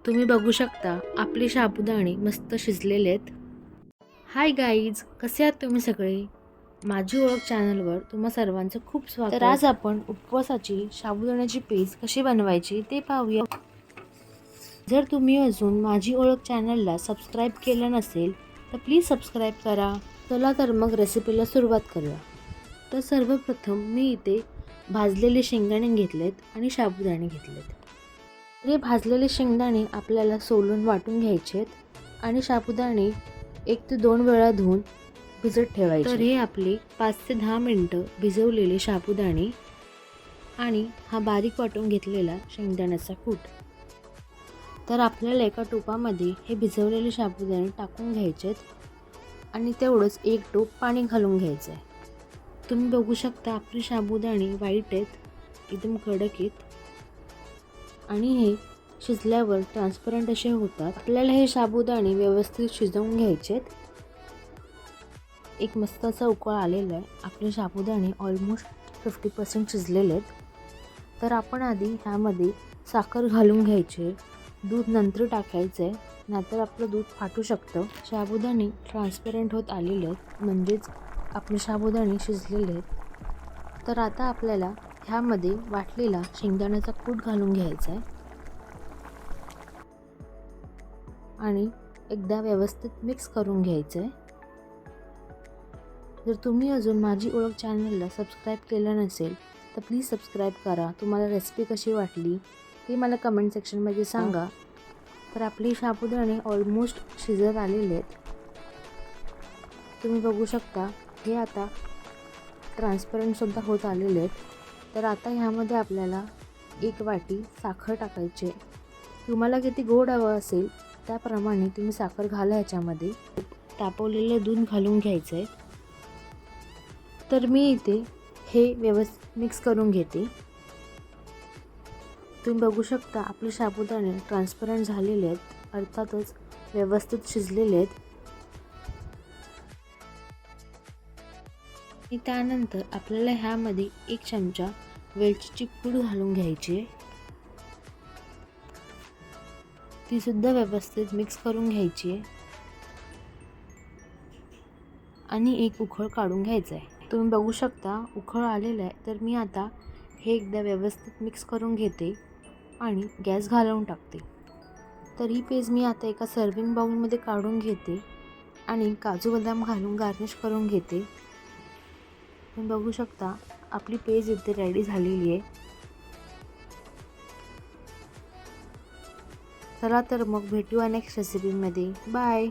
तुम्ही बघू शकता आपले साबुदाणे मस्त शिजलेले आहेत. हाय गाईज, कसे आहात तुम्ही सगळे? माझी ओळख चॅनलवर तुम्हा सर्वांचं खूप स्वागत. तर आज आपण उपवासाची साबुदाण्याची पेज कशी बनवायची ते पाहूया. जर तुम्ही अजून माझी ओळख चॅनलला सबस्क्राईब केलं नसेल तर प्लीज सबस्क्राईब करा. चला तर मग रेसिपीला सुरुवात करूया. तर सर्वप्रथम मी इथे भाजलेले शेंगदाणे घेतलेत आणि साबुदाणे घेतलेत. हे भाजलेले शेंगदाणे आपल्याला सोलून वाटून घ्यायचे आहेत आणि साबुदाणे 1 ते 2 वेळा धुवून भिजत ठेवायचे. तर हे आपले 5 ते 10 मिनटं भिजवलेले साबुदाणे आणि हा बारीक वाटून घेतलेला शेंगदाण्याचा कूट. तर आपल्याला एका टोपामध्ये हे भिजवलेले साबुदाणे टाकून घ्यायचे आहेत आणि तेवढंच 1 टोप पाणी घालून घ्यायचं आहे. तुम्ही बघू शकता आपले साबुदाणे वाईट आहेत, एकदम कडक आहेत आणि हे शिजल्यावर ट्रान्सपरंट असे होतात. आपल्याला हे साबुदाणे व्यवस्थित शिजवून घ्यायचे आहेत. एक मस्त असा उकळ आलेला आहे. आपले साबुदाणे ऑलमोस्ट 50% शिजलेले आहेत. तर आपण आधी ह्यामध्ये साखर घालून घ्यायचे. दूध नंतर टाकायचं आहे, नाहीतर आपलं दूध फाटू शकतं. साबुदाणे ट्रान्सपरंट होत आलेले आहेत, म्हणजेच आपले साबुदाणे शिजलेले आहेत. तर आता आपल्याला ह्यामध्ये वाटलेला शेंगदाण्याचा कूट घालून घ्यायचा आहे आणि एकदा व्यवस्थित मिक्स करून घ्यायचं आहे. जर तुम्ही अजून माझी ओळख चॅनलला सबस्क्राईब केलं नसेल तर प्लीज सबस्क्राईब करा. तुम्हाला रेसिपी कशी वाटली ते मला कमेंट सेक्शनमध्ये सांगा. तर आपले साबुदाणे ऑलमोस्ट शिजत आलेले आहेत. तुम्ही बघू शकता हे आता ट्रान्सपरंटसुद्धा होत आलेले आहेत. तर आता ह्यामध्ये आपल्याला 1 वाटी साखर टाकायची. तुम्हाला किती गोड हवं असेल त्याप्रमाणे तुम्ही साखर घाला. ह्याच्यामध्ये तापवलेलं दूध घालून घ्यायचं आहे. तर मी इथे हे व्यवस्थित मिक्स करून घेते. तुम्ही बघू शकता आपले साबुदाणे ट्रान्सपरंट झालेले आहेत, अर्थातच व्यवस्थित शिजलेले आहेत. आणि त्यानंतर आपल्याला ह्यामध्ये 1 चमचा वेलचीची पूड घालून घ्यायची. ती सुद्धा व्यवस्थित मिक्स करून घ्यायची आहे आणि एक उकळ काढून घ्यायचा आहे. तुम्ही बघू शकता उकळ आलेला आहे. तर मी आता हे एकदा व्यवस्थित मिक्स करून घेते आणि गॅस घालवून टाकते. तर ही पेज मी आता एका सर्विंग बाउलमध्ये काढून घेते आणि काजू बदाम घालून गार्निश करून घेते. तुम्ही बघू शकता आपली पेज इथे रेडी झालेली आहे. चला तर मग भेटूया नेक्स्ट रेसिपीमध्ये. बाय.